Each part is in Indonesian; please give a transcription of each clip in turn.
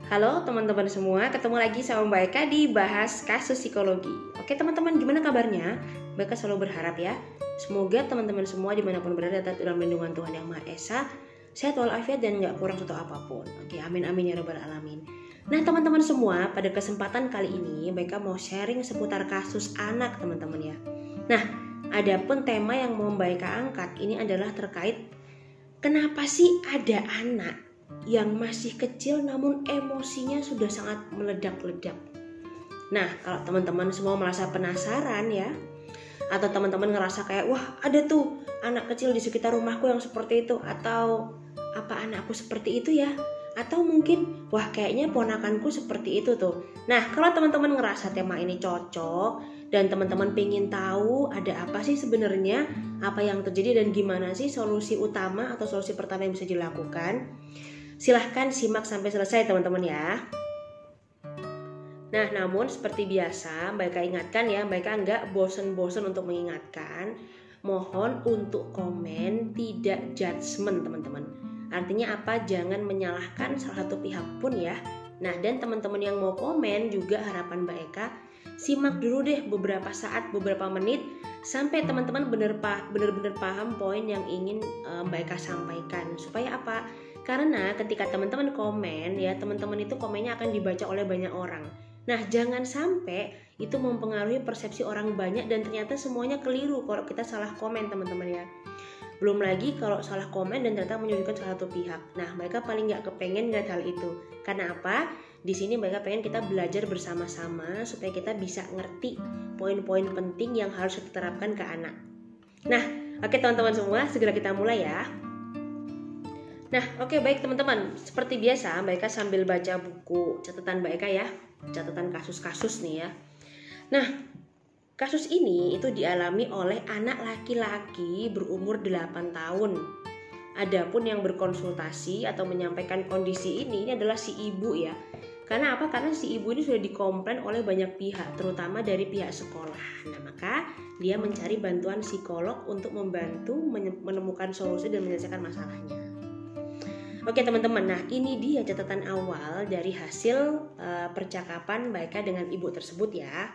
Halo teman-teman semua, ketemu lagi sama Mbak Eka di Bahas Kasus Psikologi. Oke teman-teman, gimana kabarnya? Mbak Eka selalu berharap ya, semoga teman-teman semua dimanapun berada tetap dalam lindungan Tuhan Yang Maha Esa, sehat walafiat dan gak kurang suatu apapun. Oke, amin amin ya rabbal alamin. Nah teman-teman semua, pada kesempatan kali ini Mbak Eka mau sharing seputar kasus anak teman-teman ya. Nah, adapun tema yang mau Mbak Eka angkat ini adalah terkait kenapa sih ada anak yang masih kecil namun emosinya sudah sangat meledak-ledak. Nah, kalau teman-teman semua merasa penasaran ya, atau teman-teman ngerasa kayak wah ada tuh anak kecil di sekitar rumahku yang seperti itu, atau apa anakku seperti itu ya, atau mungkin wah kayaknya ponakanku seperti itu tuh. Nah, kalau teman-teman ngerasa tema ini cocok dan teman-teman pengen tahu ada apa sih sebenarnya, apa yang terjadi dan gimana sih solusi utama atau solusi pertama yang bisa dilakukan, silahkan simak sampai selesai teman-teman ya. Nah, namun seperti biasa Mbak Eka ingatkan ya, Mbak Eka nggak bosen-bosen untuk mengingatkan, mohon untuk komen, tidak judgement teman-teman. Artinya apa? Jangan menyalahkan salah satu pihak pun ya. Nah, dan teman-teman yang mau komen juga harapan Mbak Eka, simak dulu deh beberapa saat, beberapa menit, sampai teman-teman benar-benar paham poin yang ingin Mbak Eka sampaikan. Supaya apa? Karena ketika teman-teman komen ya, teman-teman itu komennya akan dibaca oleh banyak orang. Nah, jangan sampai itu mempengaruhi persepsi orang banyak dan ternyata semuanya keliru kalau kita salah komen teman-teman ya. Belum lagi kalau salah komen dan ternyata menyudutkan salah satu pihak. Nah, mereka paling nggak kepengen nggak hal itu. Karena apa? Di sini mereka pengen kita belajar bersama-sama supaya kita bisa ngerti poin-poin penting yang harus kita terapkan ke anak. Nah, oke teman-teman semua, segera kita mulai ya. Nah, oke baik teman-teman, seperti biasa Mbak Eka sambil baca buku catatan Mbak Eka ya, catatan kasus-kasus nih ya. Nah, kasus ini itu dialami oleh anak laki-laki berumur 8 tahun. Adapun yang berkonsultasi atau menyampaikan kondisi ini adalah si ibu ya. Karena apa? Karena si ibu ini sudah dikomplain oleh banyak pihak, terutama dari pihak sekolah. Nah, maka dia mencari bantuan psikolog untuk membantu menemukan solusi dan menyelesaikan masalahnya. Oke teman-teman, nah ini dia catatan awal dari hasil percakapan Mbak Eka dengan ibu tersebut ya.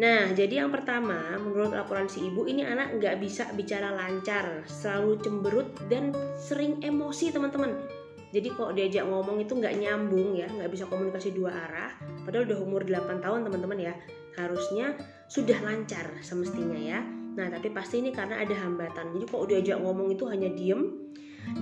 Nah, jadi yang pertama, menurut laporan si ibu, ini anak nggak bisa bicara lancar, selalu cemberut dan sering emosi teman-teman. Jadi kok diajak ngomong itu nggak nyambung ya, nggak bisa komunikasi dua arah. Padahal udah umur 8 tahun teman-teman ya, harusnya sudah lancar semestinya ya. Nah, tapi pasti ini karena ada hambatan. Jadi kok diajak ngomong itu hanya diem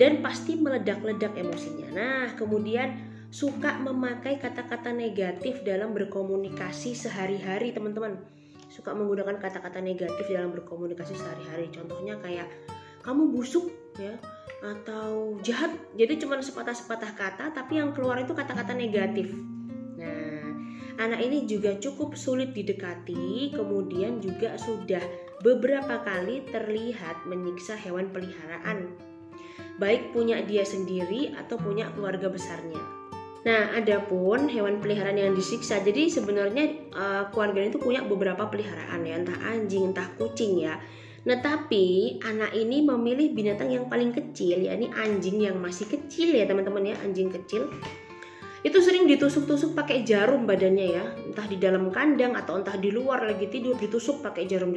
dan pasti meledak-ledak emosinya. Nah, kemudian suka memakai kata-kata negatif dalam berkomunikasi sehari-hari teman-teman. Suka menggunakan kata-kata negatif dalam berkomunikasi sehari-hari. Contohnya kayak kamu busuk ya, atau jahat. Jadi cuma sepatah-sepatah kata tapi yang keluar itu kata-kata negatif. Nah, anak ini juga cukup sulit didekati, kemudian juga sudah beberapa kali terlihat menyiksa hewan peliharaan, baik punya dia sendiri atau punya keluarga besarnya. Nah, adapun hewan peliharaan yang disiksa, jadi sebenarnya keluarga itu punya beberapa peliharaan ya, entah anjing, entah kucing ya. Nah, tapi anak ini memilih binatang yang paling kecil, yakni anjing yang masih kecil ya teman-teman ya, anjing kecil. Itu sering ditusuk-tusuk pakai jarum badannya ya, entah di dalam kandang atau entah di luar lagi tidur ditusuk pakai jarum,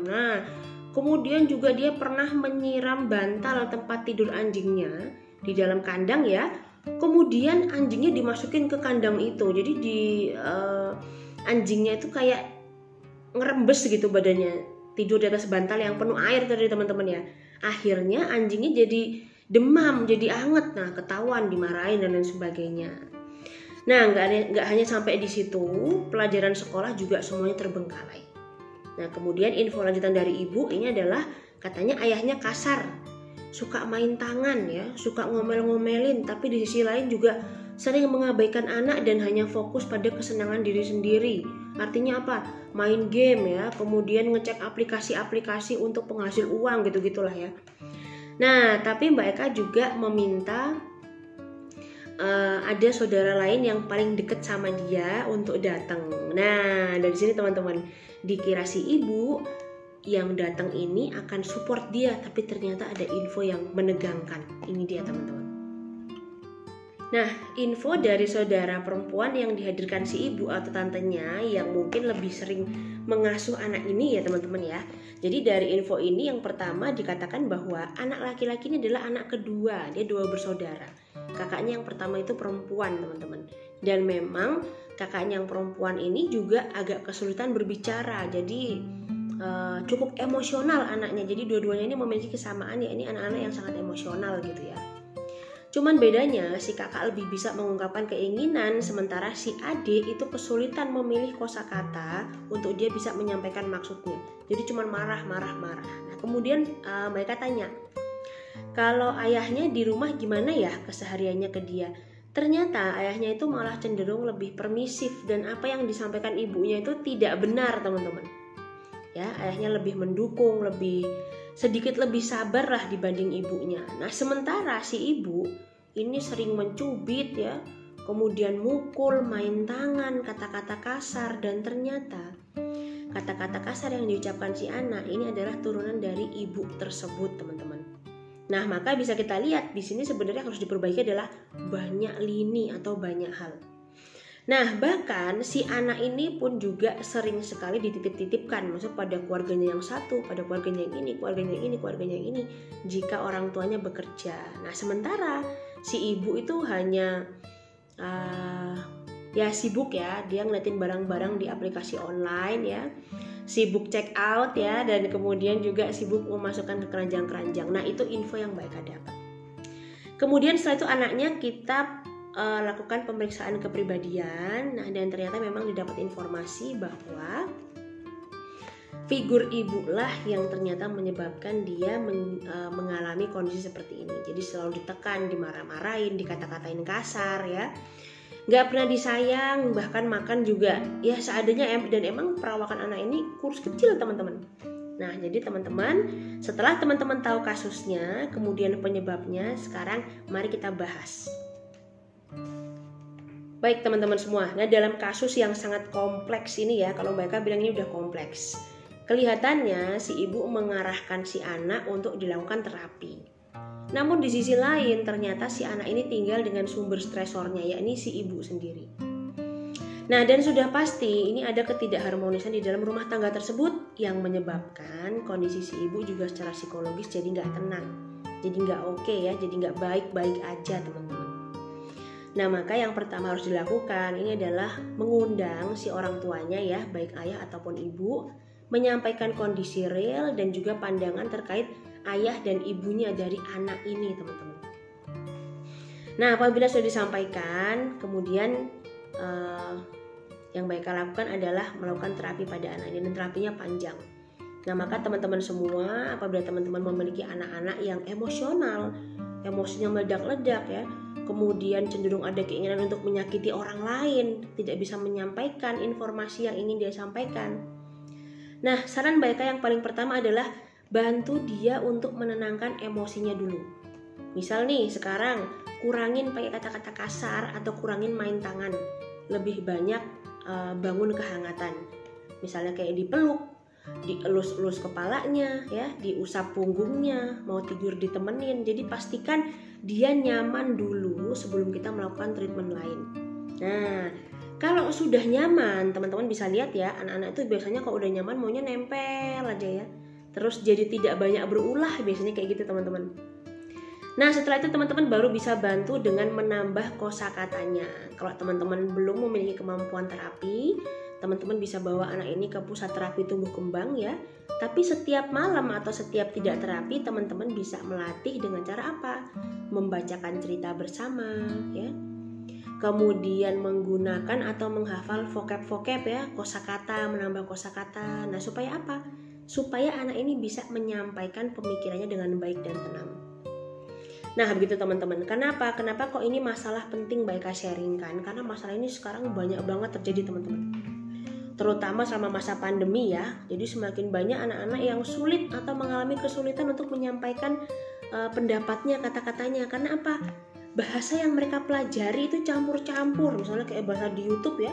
Nah, kemudian juga dia pernah menyiram bantal tempat tidur anjingnya di dalam kandang ya. Kemudian anjingnya dimasukin ke kandang itu. Jadi anjingnya itu kayak ngerembes gitu badannya, tidur di atas bantal yang penuh air tadi teman-teman ya. Akhirnya anjingnya jadi demam, jadi anget. Nah, ketahuan, dimarahin dan lain sebagainya. Nah, nggak hanya sampai di situ, pelajaran sekolah juga semuanya terbengkalai. Nah, kemudian info lanjutan dari ibu ini adalah katanya ayahnya kasar, suka main tangan ya, suka ngomel-ngomelin, tapi di sisi lain juga sering mengabaikan anak dan hanya fokus pada kesenangan diri sendiri. Artinya apa? Main game ya, kemudian ngecek aplikasi-aplikasi untuk penghasil uang gitu-gitulah ya. Nah, tapi Mbak Eka juga meminta ada saudara lain yang paling deket sama dia untuk datang. Nah, dari sini teman-teman, dikira si ibu yang datang ini akan support dia, tapi ternyata ada info yang menegangkan. Ini dia teman-teman. Nah, info dari saudara perempuan yang dihadirkan si ibu atau tantenya yang mungkin lebih sering mengasuh anak ini ya teman-teman ya. Jadi dari info ini yang pertama dikatakan bahwa anak laki-laki ini adalah anak kedua, dia 2 bersaudara. Kakaknya yang pertama itu perempuan teman-teman. Dan memang kakaknya yang perempuan ini juga agak kesulitan berbicara, jadi cukup emosional anaknya. Jadi dua-duanya ini memiliki kesamaan ya, ini anak-anak yang sangat emosional gitu ya. Cuman bedanya si kakak lebih bisa mengungkapkan keinginan, sementara si adik itu kesulitan memilih kosakata untuk dia bisa menyampaikan maksudnya. Jadi cuman marah. Nah kemudian mereka tanya, kalau ayahnya di rumah gimana ya kesehariannya ke dia? Ternyata ayahnya itu malah cenderung lebih permisif dan apa yang disampaikan ibunya itu tidak benar teman-teman. Ya, ayahnya lebih mendukung, sedikit lebih sabar lah dibanding ibunya. Nah sementara si ibu ini sering mencubit ya, kemudian mukul, main tangan, kata-kata kasar, dan ternyata kata-kata kasar yang diucapkan si anak ini adalah turunan dari ibu tersebut teman-teman. Nah maka bisa kita lihat di sini sebenarnya harus diperbaiki adalah banyak lini atau banyak hal. Nah bahkan si anak ini pun juga sering sekali dititip-titipkan, maksudnya pada keluarganya yang satu, pada keluarganya yang ini, keluarganya yang ini, keluarganya yang ini, jika orang tuanya bekerja. Nah sementara si ibu itu hanya ya sibuk ya, dia ngeliatin barang-barang di aplikasi online ya, sibuk check out ya, dan kemudian juga sibuk memasukkan ke keranjang-keranjang. Nah itu info yang mereka dapat. Kemudian setelah itu anaknya kita lakukan pemeriksaan kepribadian. Nah dan ternyata memang didapat informasi bahwa figur ibu lah yang ternyata menyebabkan dia mengalami kondisi seperti ini. Jadi selalu ditekan, dimarah-marahin, dikata-katain kasar ya, nggak pernah disayang, bahkan makan juga ya seadanya. Dan emang perawakan anak ini kurus kecil teman-teman. Nah jadi teman-teman, setelah teman-teman tahu kasusnya, kemudian penyebabnya, sekarang mari kita bahas. Baik teman-teman semua, nah dalam kasus yang sangat kompleks ini ya, kalau mereka bilang ini udah kompleks, kelihatannya si ibu mengarahkan si anak untuk dilakukan terapi. Namun di sisi lain ternyata si anak ini tinggal dengan sumber stresornya, yakni si ibu sendiri. Nah dan sudah pasti ini ada ketidakharmonisan di dalam rumah tangga tersebut yang menyebabkan kondisi si ibu juga secara psikologis jadi nggak tenang, jadi nggak oke ya, jadi nggak baik-baik aja teman-teman. Nah maka yang pertama harus dilakukan ini adalah mengundang si orang tuanya ya, baik ayah ataupun ibu, menyampaikan kondisi real dan juga pandangan terkait ayah dan ibunya dari anak ini teman-teman. Nah apabila sudah disampaikan, kemudian yang mereka lakukan adalah melakukan terapi pada anak ini, dan terapinya panjang. Nah maka teman-teman semua, apabila teman-teman memiliki anak-anak yang emosional, emosinya meledak-ledak ya, kemudian cenderung ada keinginan untuk menyakiti orang lain, tidak bisa menyampaikan informasi yang ingin dia sampaikan. Nah, saran mereka yang paling pertama adalah bantu dia untuk menenangkan emosinya dulu. Misal nih, sekarang kurangin pakai kata-kata kasar atau kurangin main tangan. Lebih banyak bangun kehangatan. Misalnya kayak dipeluk, dielus-elus kepalanya ya, diusap punggungnya, mau tidur ditemenin. Jadi pastikan dia nyaman dulu sebelum kita melakukan treatment lain. Nah kalau sudah nyaman, teman-teman bisa lihat ya, anak-anak itu biasanya kalau udah nyaman maunya nempel aja ya, terus jadi tidak banyak berulah, biasanya kayak gitu teman-teman. Nah setelah itu teman-teman baru bisa bantu dengan menambah kosakatanya. Kalau teman-teman belum memiliki kemampuan terapi, teman-teman bisa bawa anak ini ke pusat terapi tumbuh kembang ya. Tapi setiap malam atau setiap tidak terapi, teman-teman bisa melatih dengan cara apa? Membacakan cerita bersama ya. Kemudian menggunakan atau menghafal vocab-vocab ya, kosakata, menambah kosakata. Nah, supaya apa? Supaya anak ini bisa menyampaikan pemikirannya dengan baik dan tenang. Nah, begitu teman-teman. Kenapa kok ini masalah penting mereka sharingkan? Karena masalah ini sekarang banyak banget terjadi teman-teman. Terutama selama masa pandemi ya. Jadi semakin banyak anak-anak yang sulit atau mengalami kesulitan untuk menyampaikan pendapatnya, kata-katanya. Karena apa? Bahasa yang mereka pelajari itu campur-campur. Misalnya kayak bahasa di YouTube ya,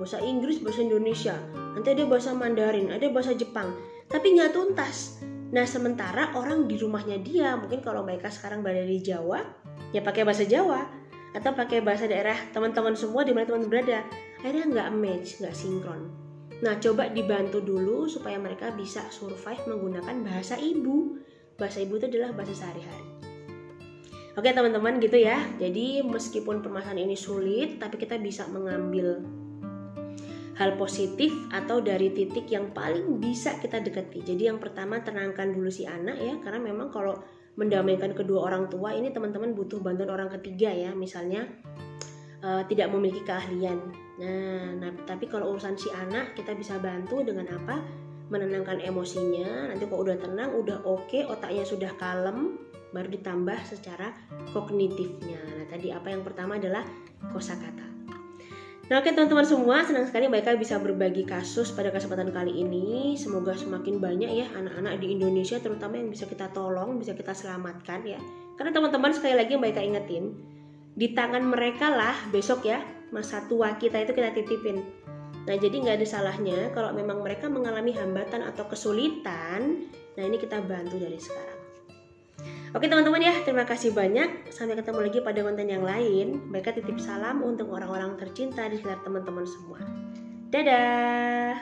bahasa Inggris, bahasa Indonesia, nanti ada bahasa Mandarin, ada bahasa Jepang, tapi nggak tuntas. Nah sementara orang di rumahnya dia, mungkin kalau mereka sekarang berada di Jawa, ya pakai bahasa Jawa, atau pakai bahasa daerah teman-teman semua di mana teman berada, akhirnya nggak match, nggak sinkron. Nah, coba dibantu dulu supaya mereka bisa survive menggunakan bahasa ibu. Bahasa ibu itu adalah bahasa sehari-hari. Oke teman-teman, gitu ya. Jadi meskipun permasalahan ini sulit, tapi kita bisa mengambil hal positif atau dari titik yang paling bisa kita dekati. Jadi yang pertama, tenangkan dulu si anak ya, karena memang kalau mendamaikan kedua orang tua ini teman-teman butuh bantuan orang ketiga ya, misalnya tidak memiliki keahlian. Nah, tapi kalau urusan si anak kita bisa bantu dengan apa? Menenangkan emosinya. Nanti kalau udah tenang, udah oke, otaknya sudah kalem, baru ditambah secara kognitifnya. Nah, tadi apa yang pertama adalah kosakata. Nah, oke teman-teman semua, senang sekali Mbak Eka bisa berbagi kasus pada kesempatan kali ini. Semoga semakin banyak ya anak-anak di Indonesia terutama yang bisa kita tolong, bisa kita selamatkan ya. Karena teman-teman sekali lagi Mbak Eka ingetin, di tangan mereka lah besok ya masa tua kita itu kita titipin. Nah, jadi nggak ada salahnya kalau memang mereka mengalami hambatan atau kesulitan, nah ini kita bantu dari sekarang. Oke teman-teman ya, terima kasih banyak. Sampai ketemu lagi pada konten yang lain. Mereka titip salam untuk orang-orang tercinta di sekitar teman-teman semua. Dadah.